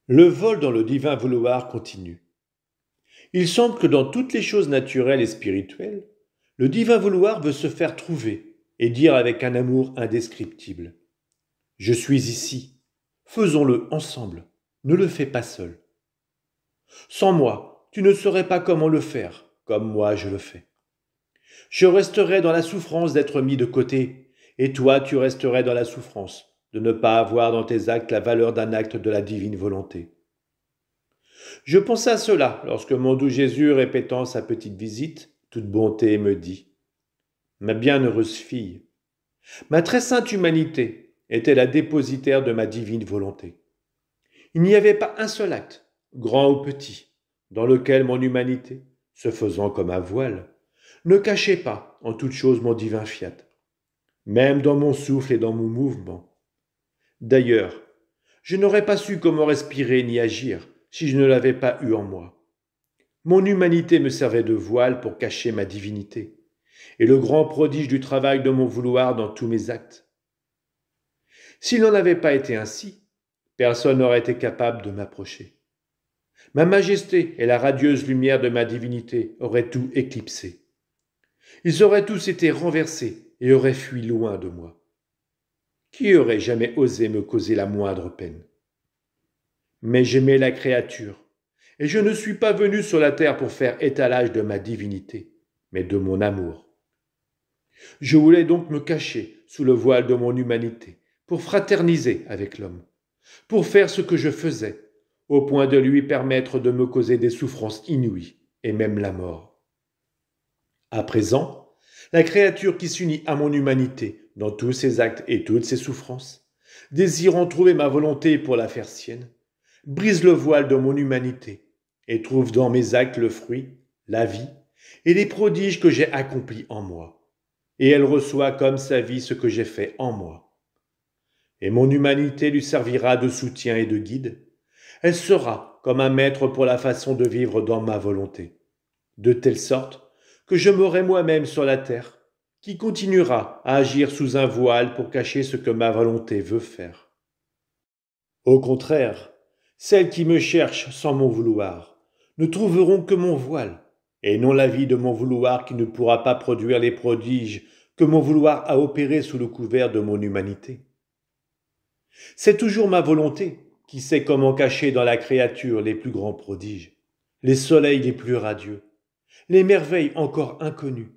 Le vol dans le divin vouloir continue. Il semble que dans toutes les choses naturelles et spirituelles, le divin vouloir veut se faire trouver et dire avec un amour indescriptible. Je suis ici, faisons-le ensemble, ne le fais pas seul. Sans moi, tu ne saurais pas comment le faire, comme moi je le fais. Je resterai dans la souffrance d'être mis de côté, et toi tu resterais dans la souffrance de ne pas avoir dans tes actes la valeur d'un acte de la divine volonté. Je pensais à cela lorsque mon doux Jésus, répétant sa petite visite, toute bonté, me dit « Ma bienheureuse fille, ma très sainte humanité était la dépositaire de ma divine volonté. Il n'y avait pas un seul acte, grand ou petit, dans lequel mon humanité, se faisant comme un voile, ne cachait pas en toute chose mon divin fiat, même dans mon souffle et dans mon mouvement. D'ailleurs, je n'aurais pas su comment respirer ni agir si je ne l'avais pas eu en moi. Mon humanité me servait de voile pour cacher ma divinité, et le grand prodige du travail de mon vouloir dans tous mes actes. S'il n'en avait pas été ainsi, personne n'aurait été capable de m'approcher. Ma majesté et la radieuse lumière de ma divinité auraient tout éclipsé. Ils auraient tous été renversés et auraient fui loin de moi. Qui aurait jamais osé me causer la moindre peine? Mais j'aimais la créature, et je ne suis pas venu sur la terre pour faire étalage de ma divinité, mais de mon amour. Je voulais donc me cacher sous le voile de mon humanité, pour fraterniser avec l'homme, pour faire ce que je faisais, au point de lui permettre de me causer des souffrances inouïes, et même la mort. À présent, la créature qui s'unit à mon humanité dans tous ses actes et toutes ses souffrances, désirant trouver ma volonté pour la faire sienne, brise le voile de mon humanité et trouve dans mes actes le fruit, la vie et les prodiges que j'ai accomplis en moi. Et elle reçoit comme sa vie ce que j'ai fait en moi. Et mon humanité lui servira de soutien et de guide. Elle sera comme un maître pour la façon de vivre dans ma volonté, de telle sorte que je m'aurai moi-même sur la terre, qui continuera à agir sous un voile pour cacher ce que ma volonté veut faire. Au contraire, celles qui me cherchent sans mon vouloir ne trouveront que mon voile, et non la vie de mon vouloir qui ne pourra pas produire les prodiges que mon vouloir a opérés sous le couvert de mon humanité. C'est toujours ma volonté qui sait comment cacher dans la créature les plus grands prodiges, les soleils les plus radieux, les merveilles encore inconnues,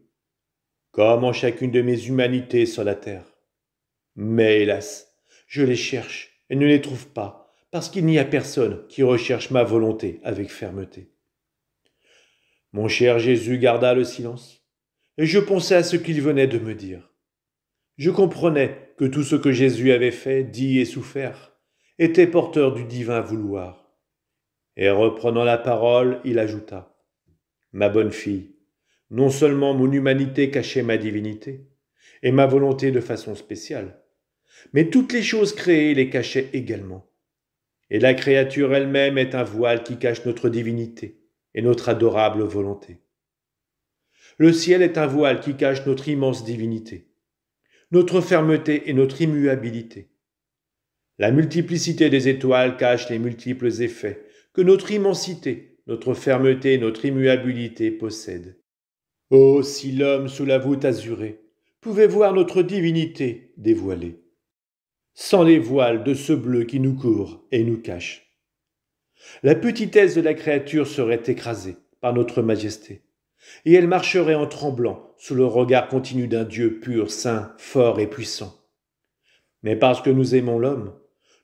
comme en chacune de mes humanités sur la terre. Mais hélas, je les cherche et ne les trouve pas, parce qu'il n'y a personne qui recherche ma volonté avec fermeté. Mon cher Jésus garda le silence, et je pensais à ce qu'il venait de me dire. Je comprenais que tout ce que Jésus avait fait, dit et souffert, était porteur du divin vouloir. Et reprenant la parole, il ajouta « Ma bonne fille, non seulement mon humanité cachait ma divinité, et ma volonté de façon spéciale, mais toutes les choses créées les cachaient également. Et la créature elle-même est un voile qui cache notre divinité et notre adorable volonté. Le ciel est un voile qui cache notre immense divinité, notre fermeté et notre immuabilité. La multiplicité des étoiles cache les multiples effets que notre immensité, notre fermeté et notre immuabilité possèdent. Oh, si l'homme sous la voûte azurée pouvait voir notre divinité dévoilée, sans les voiles de ce bleu qui nous couvre et nous cache. La petitesse de la créature serait écrasée par notre majesté, et elle marcherait en tremblant sous le regard continu d'un Dieu pur, saint, fort et puissant. Mais parce que nous aimons l'homme,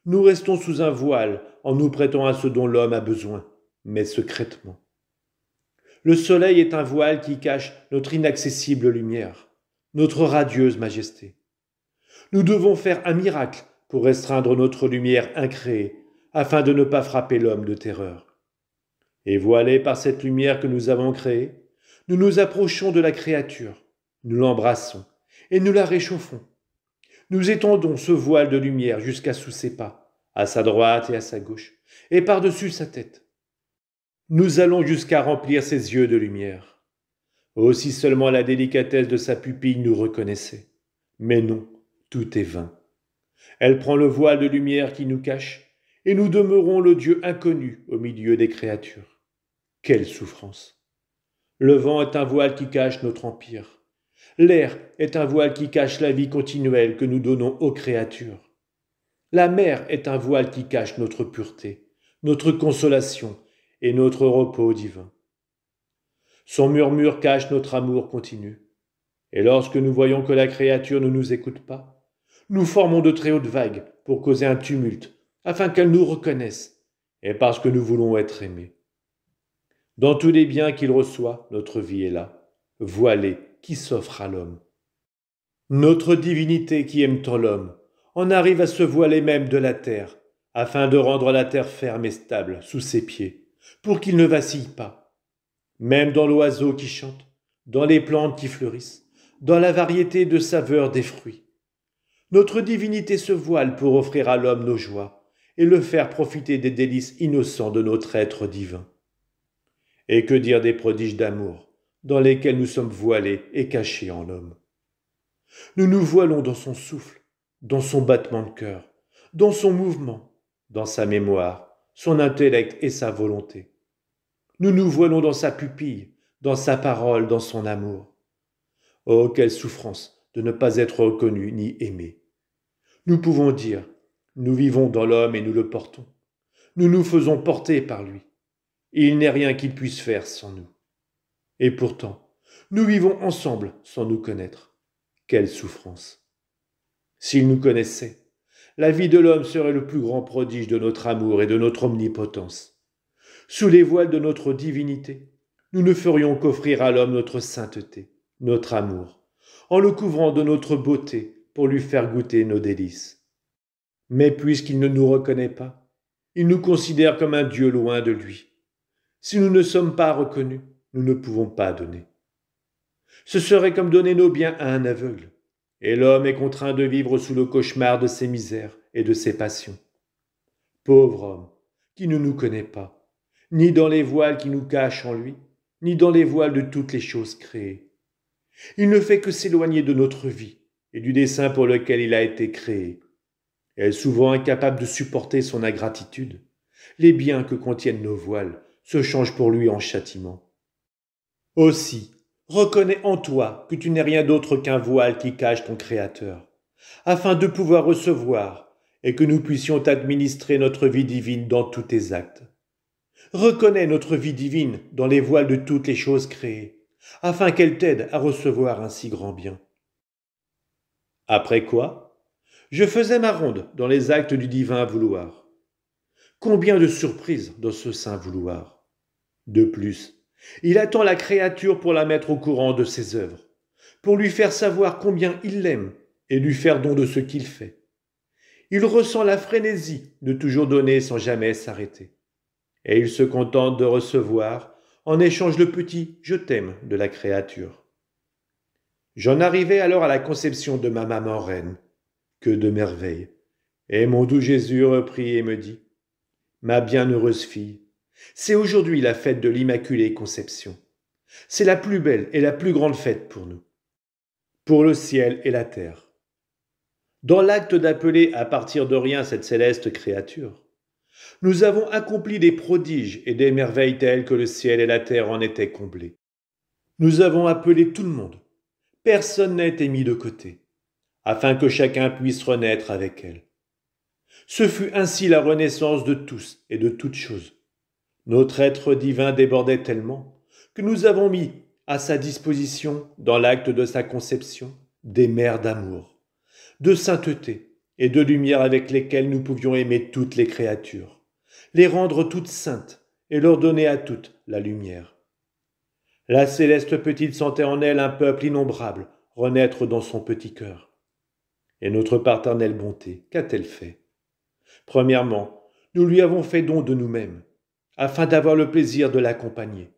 nous restons sous un voile en nous prêtant à ce dont l'homme a besoin, mais secrètement. Le soleil est un voile qui cache notre inaccessible lumière, notre radieuse majesté. Nous devons faire un miracle pour restreindre notre lumière incréée, afin de ne pas frapper l'homme de terreur. Et voilés par cette lumière que nous avons créée, nous nous approchons de la créature, nous l'embrassons et nous la réchauffons. Nous étendons ce voile de lumière jusqu'à sous ses pas, à sa droite et à sa gauche, et par-dessus sa tête. Nous allons jusqu'à remplir ses yeux de lumière. Oh, si seulement la délicatesse de sa pupille nous reconnaissait. Mais non, tout est vain. Elle prend le voile de lumière qui nous cache, et nous demeurons le Dieu inconnu au milieu des créatures. Quelle souffrance! Le vent est un voile qui cache notre empire. L'air est un voile qui cache la vie continuelle que nous donnons aux créatures. La mer est un voile qui cache notre pureté, notre consolation et notre repos divin. Son murmure cache notre amour continu. Et lorsque nous voyons que la créature ne nous écoute pas, nous formons de très hautes vagues pour causer un tumulte, afin qu'elle nous reconnaisse, et parce que nous voulons être aimés. Dans tous les biens qu'il reçoit, notre vie est là, voilée, qui s'offre à l'homme. Notre divinité qui aime tant l'homme en arrive à se voiler même de la terre, afin de rendre la terre ferme et stable sous ses pieds, pour qu'il ne vacille pas. Même dans l'oiseau qui chante, dans les plantes qui fleurissent, dans la variété de saveurs des fruits. Notre divinité se voile pour offrir à l'homme nos joies et le faire profiter des délices innocents de notre être divin. Et que dire des prodiges d'amour, dans lesquels nous sommes voilés et cachés en l'homme. Nous nous voilons dans son souffle, dans son battement de cœur, dans son mouvement, dans sa mémoire, son intellect et sa volonté. Nous nous voilons dans sa pupille, dans sa parole, dans son amour. Oh, quelle souffrance de ne pas être reconnu ni aimé. Nous pouvons dire, nous vivons dans l'homme et nous le portons. Nous nous faisons porter par lui. Il n'est rien qu'il puisse faire sans nous. Et pourtant, nous vivons ensemble sans nous connaître. Quelle souffrance! S'il nous connaissait, la vie de l'homme serait le plus grand prodige de notre amour et de notre omnipotence. Sous les voiles de notre divinité, nous ne ferions qu'offrir à l'homme notre sainteté, notre amour, en le couvrant de notre beauté pour lui faire goûter nos délices. Mais puisqu'il ne nous reconnaît pas, il nous considère comme un Dieu loin de lui. Si nous ne sommes pas reconnus, nous ne pouvons pas donner. Ce serait comme donner nos biens à un aveugle, et l'homme est contraint de vivre sous le cauchemar de ses misères et de ses passions. Pauvre homme, qui ne nous connaît pas, ni dans les voiles qui nous cachent en lui, ni dans les voiles de toutes les choses créées. Il ne fait que s'éloigner de notre vie et du dessein pour lequel il a été créé. Et souvent incapable de supporter son ingratitude, les biens que contiennent nos voiles se changent pour lui en châtiment. Aussi, reconnais en toi que tu n'es rien d'autre qu'un voile qui cache ton Créateur, afin de pouvoir recevoir et que nous puissions t'administrer notre vie divine dans tous tes actes. Reconnais notre vie divine dans les voiles de toutes les choses créées, afin qu'elle t'aide à recevoir un si grand bien. Après quoi, je faisais ma ronde dans les actes du divin vouloir. Combien de surprises dans ce saint vouloir! De plus, il attend la créature pour la mettre au courant de ses œuvres, pour lui faire savoir combien il l'aime et lui faire don de ce qu'il fait. Il ressent la frénésie de toujours donner sans jamais s'arrêter. Et il se contente de recevoir en échange le petit « je t'aime » de la créature. J'en arrivais alors à la conception de ma maman reine. Que de merveilles! Et mon doux Jésus reprit et me dit « Ma bienheureuse fille, c'est aujourd'hui la fête de l'Immaculée Conception. C'est la plus belle et la plus grande fête pour nous, pour le ciel et la terre. Dans l'acte d'appeler à partir de rien cette céleste créature, nous avons accompli des prodiges et des merveilles telles que le ciel et la terre en étaient comblés. Nous avons appelé tout le monde. Personne n'a été mis de côté, afin que chacun puisse renaître avec elle. Ce fut ainsi la renaissance de tous et de toutes choses. Notre être divin débordait tellement que nous avons mis à sa disposition, dans l'acte de sa conception, des mers d'amour, de sainteté et de lumière avec lesquelles nous pouvions aimer toutes les créatures, les rendre toutes saintes et leur donner à toutes la lumière. La céleste petite sentait en elle un peuple innombrable renaître dans son petit cœur. Et notre paternelle bonté, qu'a-t-elle fait? Premièrement, nous lui avons fait don de nous-mêmes, afin d'avoir le plaisir de l'accompagner,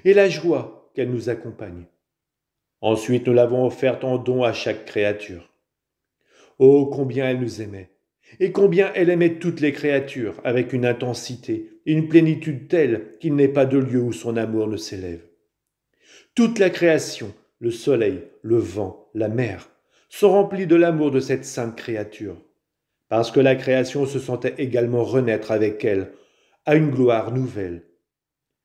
et la joie qu'elle nous accompagne. Ensuite, nous l'avons offerte en don à chaque créature. Oh, combien elle nous aimait, et combien elle aimait toutes les créatures avec une intensité et une plénitude telle qu'il n'est pas de lieu où son amour ne s'élève. Toute la création, le soleil, le vent, la mer, sont remplis de l'amour de cette sainte créature, parce que la création se sentait également renaître avec elle à une gloire nouvelle.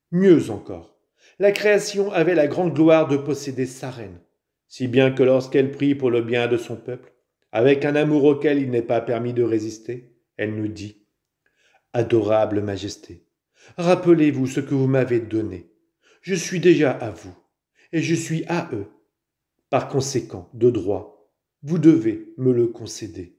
Mieux encore, la création avait la grande gloire de posséder sa reine, si bien que lorsqu'elle prie pour le bien de son peuple, avec un amour auquel il n'est pas permis de résister, elle nous dit « Adorable Majesté, rappelez-vous ce que vous m'avez donné. Je suis déjà à vous, et je suis à eux. Par conséquent, de droit, vous devez me le concéder. »